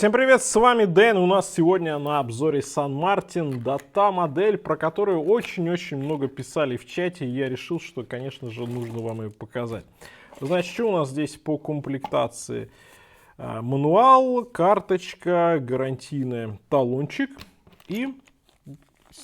Всем привет, с вами Дэн. У нас сегодня на обзоре Сан Мартин. Да, та модель, про которую очень-очень много писали в чате. И я решил, что, конечно же, нужно вам ее показать. Значит, что у нас здесь по комплектации? Мануал, карточка, гарантийный талончик и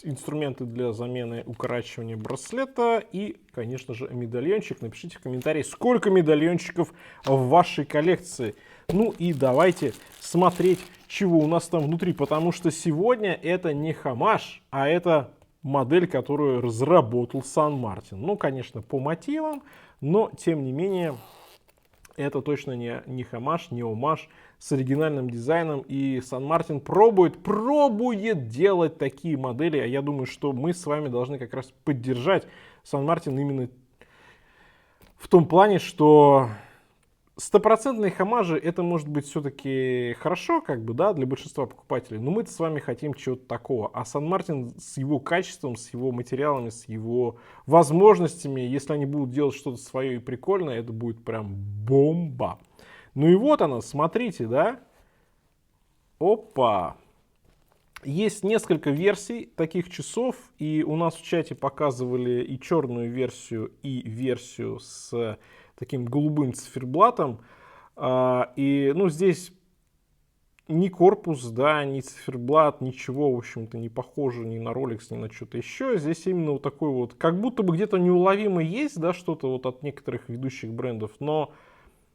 инструменты для замены укорачивания браслета и, конечно же, медальончик. Напишите в комментарии, сколько медальончиков в вашей коллекции. Ну и давайте смотреть, чего у нас там внутри, потому что сегодня это не Хамаш, а это модель, которую разработал Сан Мартин. Ну, конечно, по мотивам, но тем не менее это точно не Хамаш, не омаж с оригинальным дизайном. И Сан Мартин пробует делать такие модели. А я думаю, что мы с вами должны как раз поддержать Сан Мартин именно в том плане, что стопроцентные хамажи это может быть все-таки хорошо, как бы, да, для большинства покупателей. Но мы-то с вами хотим чего-то такого. А Сан Мартин с его качеством, с его материалами, с его возможностями, если они будут делать что-то свое и прикольное, это будет прям бомба. Ну и вот она, смотрите, да. Опа. Есть несколько версий таких часов, и у нас в чате показывали и черную версию, и версию с таким голубым циферблатом. И, ну, здесь ни корпус, да, ни циферблат, ничего, в общем-то, не похоже ни на Rolex, ни на что-то еще. Здесь именно вот такой вот, как будто бы где-то неуловимо есть, да, что-то вот от некоторых ведущих брендов, но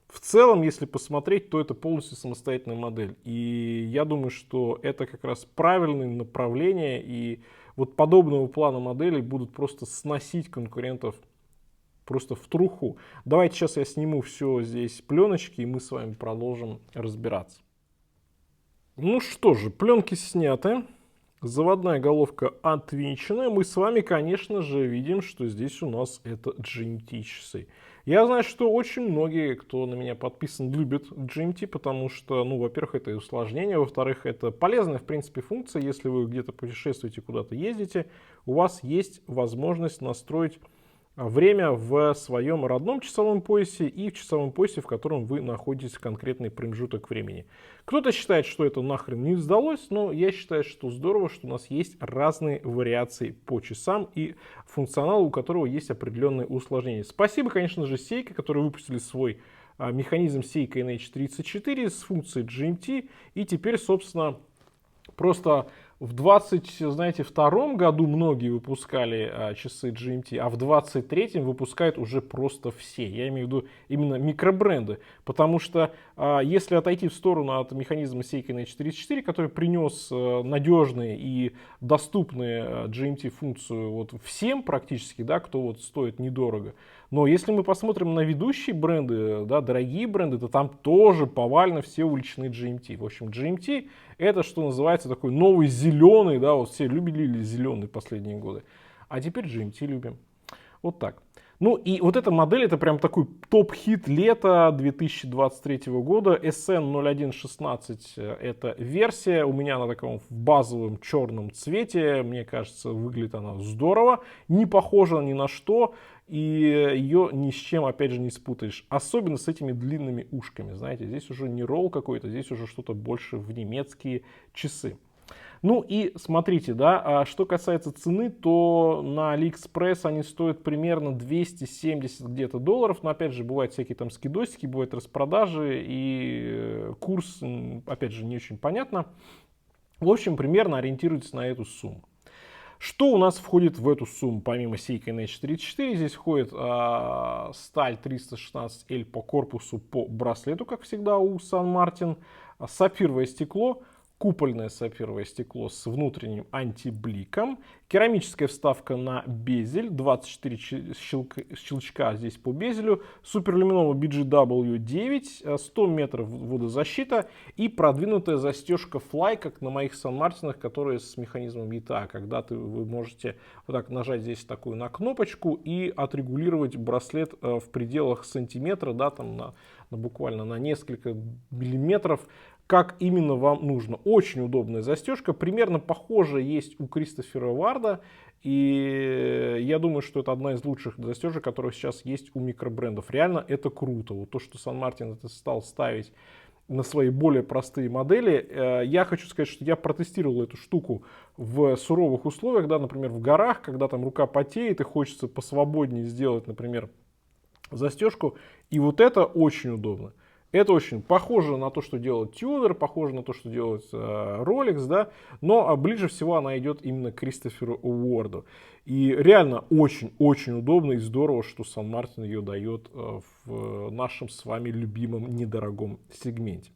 в целом, если посмотреть, то это полностью самостоятельная модель. И я думаю, что это как раз правильное направление. И вот подобного плана моделей будут просто сносить конкурентов просто в труху. Давайте сейчас я сниму все здесь пленочки, и мы с вами продолжим разбираться. Ну что же, пленки сняты. Заводная головка отвинчена. Мы с вами, конечно же, видим, что здесь у нас это GMT часы. Я знаю, что очень многие, кто на меня подписан, любят GMT, потому что, ну, во-первых, это и усложнение, во-вторых, это полезная, в принципе, функция. Если вы где-то путешествуете, куда-то ездите, у вас есть возможность настроить время в своем родном часовом поясе и в часовом поясе, в котором вы находитесь в конкретный промежуток времени. Кто-то считает, что это нахрен не сдалось, но я считаю, что здорово, что у нас есть разные вариации по часам и функционал, у которого есть определенные усложнения. Спасибо, конечно же, Seiko, которые выпустили свой механизм Seiko NH34 с функцией GMT. И теперь, собственно, просто в 22 году многие выпускали часы GMT, а в 23-м выпускают уже просто все. Я имею в виду именно микробренды. Потому что если отойти в сторону от механизма Seiko NH34, который принес надежные и доступные GMT функцию вот всем практически, да, кто вот стоит недорого. Но если мы посмотрим на ведущие бренды, да, дорогие бренды, то там тоже повально все уличные GMT. В общем, GMT это, что называется, такой новый зеленый, да, вот все любили зеленый последние годы. А теперь GMT любим. Вот так. Ну и вот эта модель, это прям такой топ-хит лета 2023 года. SN0116 это версия. У меня она таком в базовом черном цвете. Мне кажется, выглядит она здорово. Не похожа ни на что. И ее ни с чем, опять же, не спутаешь. Особенно с этими длинными ушками. Знаете, здесь уже не ролл какой-то, здесь уже что-то больше в немецкие часы. Ну и смотрите, да, что касается цены, то на AliExpress они стоят примерно 270 где-то долларов. Но опять же, бывают всякие там скидосики, бывают распродажи и курс, опять же, не очень понятно. В общем, примерно ориентируйтесь на эту сумму. Что у нас входит в эту сумму? Помимо Seiko NH34, здесь входит сталь 316L по корпусу, по браслету, как всегда у Сан Мартин, сапфировое стекло, купольное сапфировое стекло с внутренним антибликом, керамическая вставка на безель, 24 щелчка здесь по безелю, суперлюминовый BGW9, 100 метров водозащита и продвинутая застежка Fly, как на моих Сан Мартинах, которые с механизмом ETA, когда вы можете вот так нажать здесь такую на кнопочку и отрегулировать браслет в пределах сантиметра, да, там буквально на несколько миллиметров, как именно вам нужно. Очень удобная застежка, примерно похожая есть у Кристофера Варда, и я думаю, что это одна из лучших застежек, которая сейчас есть у микробрендов. Реально это круто. Вот то, что Сан Мартин это стал ставить на свои более простые модели. Я хочу сказать, что я протестировал эту штуку в суровых условиях, да, например, в горах, когда там рука потеет и хочется посвободнее сделать, например, застежку. И вот это очень удобно. Это очень похоже на то, что делает Tudor, похоже на то, что делает Rolex, да, но ближе всего она идет именно к Кристоферу Уорду. И реально очень-очень удобно и здорово, что Сан-Мартин ее дает в нашем с вами любимом недорогом сегменте.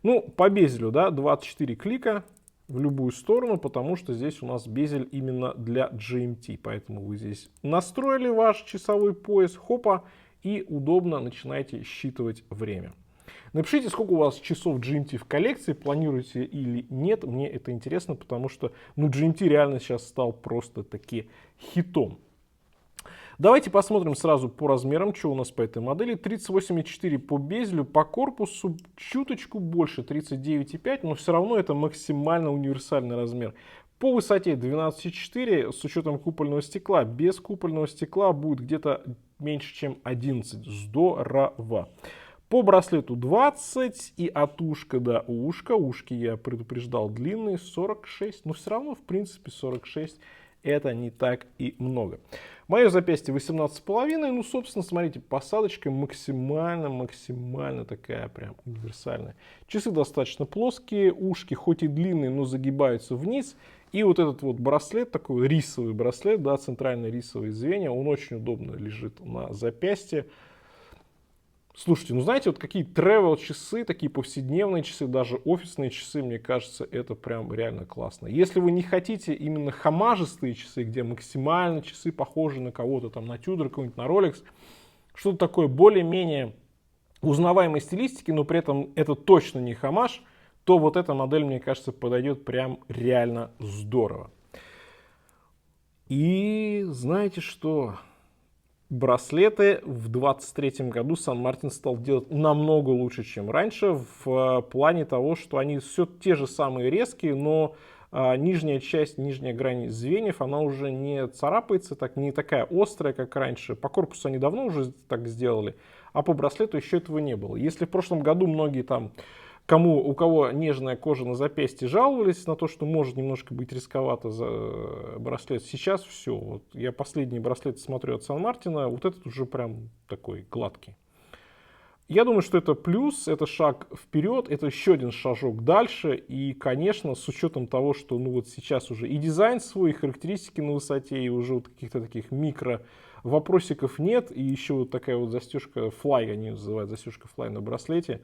Ну, по безелю, да, 24 клика в любую сторону, потому что здесь у нас безель именно для GMT. Поэтому вы здесь настроили ваш часовой пояс, хопа, и удобно начинаете считывать время. Напишите, сколько у вас часов GMT в коллекции, планируете или нет. Мне это интересно, потому что GMT реально сейчас стал просто таки хитом. Давайте посмотрим сразу по размерам, что у нас по этой модели. 38,4 по безелю, по корпусу чуточку больше, 39,5, но все равно это максимально универсальный размер. По высоте 12,4 с учетом купольного стекла. Без купольного стекла будет где-то меньше, чем 11. Здорово. По браслету 20 и от ушка до ушка. Ушки я предупреждал длинные, 46. Но все равно, в принципе, 46 это не так и много. Мое запястье 18,5. Ну, собственно, смотрите, посадочка максимально такая прям универсальная. Часы достаточно плоские, ушки хоть и длинные, но загибаются вниз. И вот этот вот браслет, такой рисовый браслет, да, центральное рисовое звенья, он очень удобно лежит на запястье. Слушайте, ну знаете, вот какие travel часы, такие повседневные часы, даже офисные часы, мне кажется, это прям реально классно. Если вы не хотите именно хамажистые часы, где максимально часы похожи на кого-то, там на Tudor, какой-нибудь на Rolex, что-то такое более-менее узнаваемой стилистики, но при этом это точно не хамаж, то вот эта модель, мне кажется, подойдет прям реально здорово. И знаете что? Браслеты в 2023 году Сан-Мартин стал делать намного лучше, чем раньше, в плане того, что они все те же самые резкие, но нижняя часть, нижняя грань звеньев, она уже не царапается, так, не такая острая, как раньше. По корпусу они давно уже так сделали, а по браслету еще этого не было. Если в прошлом году многие там, у кого нежная кожа на запястье, жаловались на то, что может немножко быть рисковато за браслет. Сейчас все. Вот я последний браслет смотрю от Сан-Мартина, вот этот уже прям такой гладкий. Я думаю, что это плюс, это шаг вперед, это еще один шажок дальше. И, конечно, с учетом того, что ну вот сейчас уже и дизайн свой, и характеристики на высоте, и уже вот каких-то таких микро вопросиков нет. И еще вот такая вот застежка Fly, они называют застежка Fly на браслете.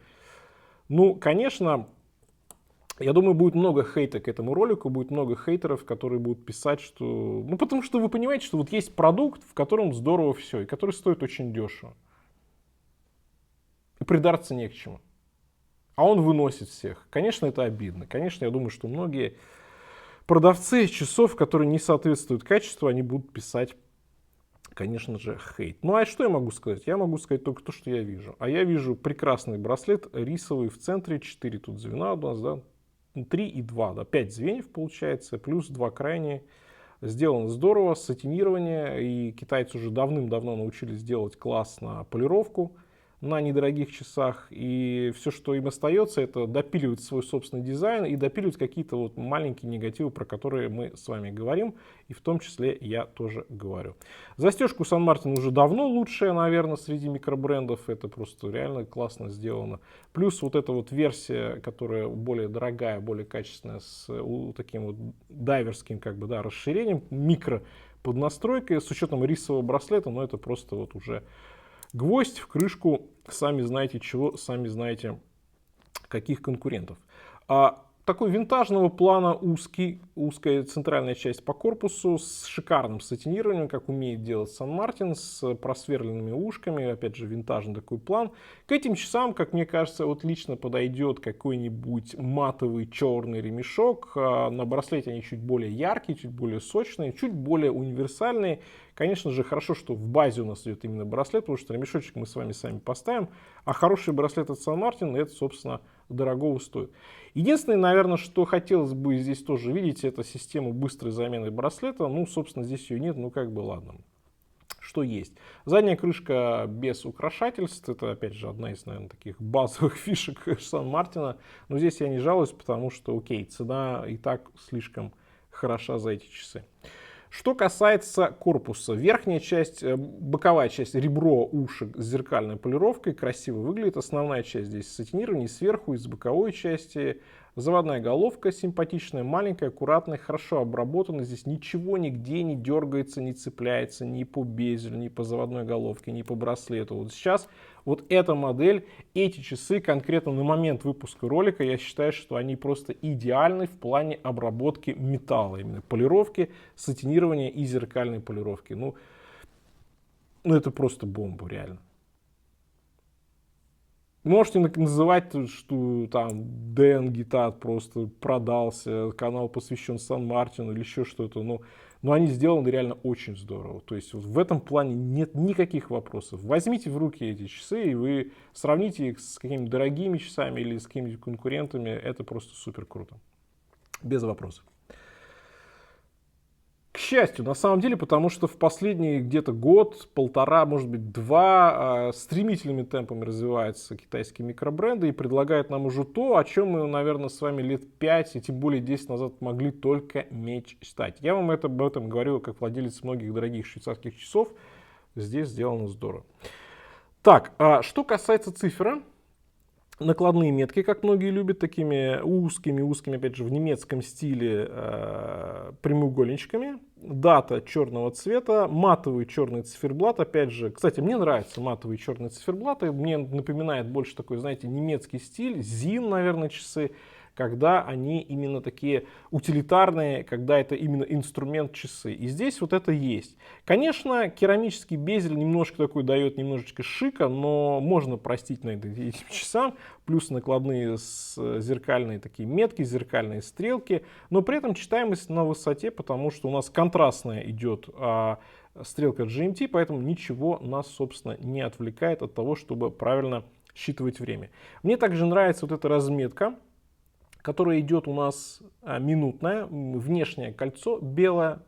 Ну, конечно, я думаю, будет много хейта к этому ролику, будет много хейтеров, которые будут писать, что... Ну, потому что вы понимаете, что вот есть продукт, в котором здорово все, и который стоит очень дешево. И придраться не к чему. А он выносит всех. Конечно, это обидно. Конечно, я думаю, что многие продавцы часов, которые не соответствуют качеству, они будут писать, конечно же, хейт. Ну а что я могу сказать? Я могу сказать только то, что я вижу. А я вижу прекрасный браслет рисовый в центре, 4 тут звена у нас, да, 3 и 2, да, 5 звеньев получается, плюс 2 крайние. Сделано здорово, сатинирование, и китайцы уже давным-давно научились делать классно полировку на недорогих часах, и все, что им остается, это допиливать свой собственный дизайн и допиливать какие-то вот маленькие негативы, про которые мы с вами говорим, и в том числе я тоже говорю. Застежка у Сан-Мартин уже давно лучшая, наверное, среди микробрендов, это просто реально классно сделано. Плюс вот эта вот версия, которая более дорогая, более качественная, с таким вот дайверским как бы, да, расширением, микро под настройкой, с учетом рисового браслета, но это просто вот уже гвоздь в крышку, сами знаете чего, сами знаете каких конкурентов. Такой винтажного плана узкая центральная часть по корпусу с шикарным сатинированием, как умеет делать Сан-Мартин, с просверленными ушками, опять же винтажный такой план. К этим часам, как мне кажется, отлично подойдет какой-нибудь матовый черный ремешок. На браслете они чуть более яркие, чуть более сочные, чуть более универсальные. Конечно же, хорошо, что в базе у нас идет именно браслет, потому что ремешочек мы с вами сами поставим, а хороший браслет от Сан-Мартин, это, собственно, дорогого стоит. Единственное, наверное, что хотелось бы здесь тоже видеть, это система быстрой замены браслета. Ну, собственно, здесь ее нет, ну как бы ладно. что есть. Задняя крышка без украшательств, это опять же одна из, наверное, таких базовых фишек Сан-Мартина, но здесь я не жалуюсь, потому что, окей, цена и так слишком хороша за эти часы. Что касается корпуса, верхняя часть, боковая часть, ребро ушек с зеркальной полировкой красиво выглядит. Основная часть здесь сатинирование сверху и с боковой части. Заводная головка симпатичная, маленькая, аккуратная, хорошо обработана. Здесь ничего нигде не дергается, не цепляется ни по безелю, ни по заводной головке, ни по браслету. Вот сейчас вот эта модель, эти часы конкретно на момент выпуска ролика, я считаю, что они просто идеальны в плане обработки металла, именно полировки, сатинирования и зеркальной полировки. Ну это просто бомба, реально. Можете называть, что там Дэн Гитат просто продался, канал посвящен Сан-Мартину или еще что-то, но они сделаны реально очень здорово. То есть вот в этом плане нет никаких вопросов. Возьмите в руки эти часы и вы сравните их с какими-то дорогими часами или с какими-то конкурентами, это просто супер круто. Без вопросов. К счастью, на самом деле, потому что в последний где-то год, полтора, может быть, два стремительными темпами развиваются китайские микробренды и предлагают нам уже то, о чем мы, наверное, с вами лет 5 и тем более 10 назад могли только мечтать. Я вам об этом говорю как владелец многих дорогих швейцарских часов. Здесь сделано здорово. Так, что касается цифры. Накладные метки, как многие любят, такими узкими, опять же, в немецком стиле прямоугольничками. Дата черного цвета, матовый черный циферблат. Опять же, кстати, мне нравятся матовые черные циферблаты. Мне напоминает больше такой, знаете, немецкий стиль. Зин, наверное, часы, когда они именно такие утилитарные, когда это именно инструмент часы. И здесь вот это есть. Конечно, керамический безель немножко такой дает немножечко шика, но можно простить на этим часам. Плюс накладные зеркальные такие метки, зеркальные стрелки. Но при этом читаемость на высоте, потому что у нас контрастная идет стрелка GMT, поэтому ничего нас, собственно, не отвлекает от того, чтобы правильно считывать время. Мне также нравится вот эта разметка, которая идет у нас минутная, внешнее кольцо белое.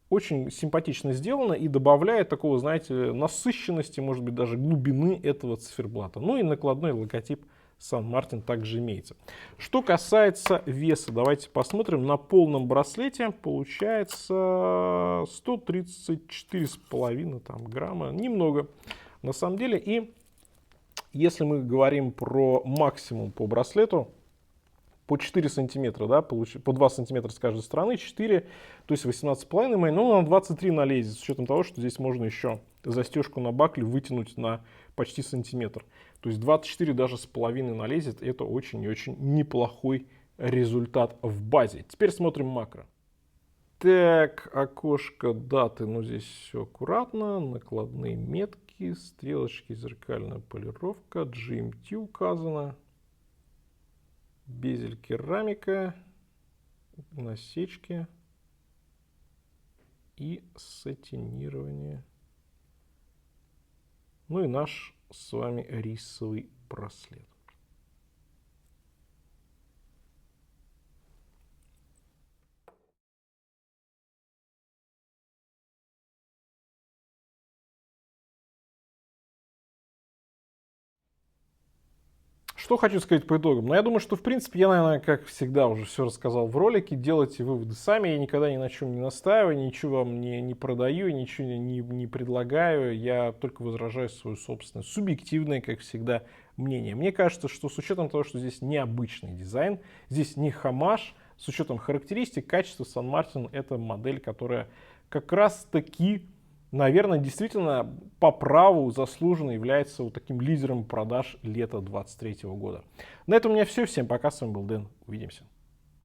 Очень симпатично сделано и добавляет такого, знаете, насыщенности, может быть, даже глубины этого циферблата. Ну и накладной логотип Сан-Мартин также имеется. Что касается веса, давайте посмотрим. На полном браслете получается 134,5 грамма. Немного, на самом деле. И если мы говорим про максимум по браслету, по 4 сантиметра, да, по 2 сантиметра с каждой стороны, 4, то есть 18,5 мм, ну, на 23 налезет, с учетом того, что здесь можно еще застежку на бакле вытянуть на почти сантиметр. То есть 24 даже с половиной налезет, это очень и очень неплохой результат в базе. Теперь смотрим макро. Так, окошко даты, ну здесь все аккуратно, накладные метки, стрелочки, зеркальная полировка, GMT указано, безель керамика, насечки и сатинирование. Ну и наш с вами рисовый браслет. Что хочу сказать по итогам? Ну, я думаю, что, в принципе, я, наверное, как всегда уже все рассказал в ролике. Делайте выводы сами. Я никогда ни на чем не настаиваю, ничего вам не продаю, ничего не предлагаю. Я только выражаю свое собственное, субъективное, как всегда, мнение. Мне кажется, что с учетом того, что здесь необычный дизайн, здесь не хамаш, с учетом характеристик, качества Сан-Мартин, это модель, которая как раз-таки, наверное, действительно по праву заслуженно является вот таким лидером продаж лета 2023 года. На этом у меня все. Всем пока. С вами был Дэн. Увидимся.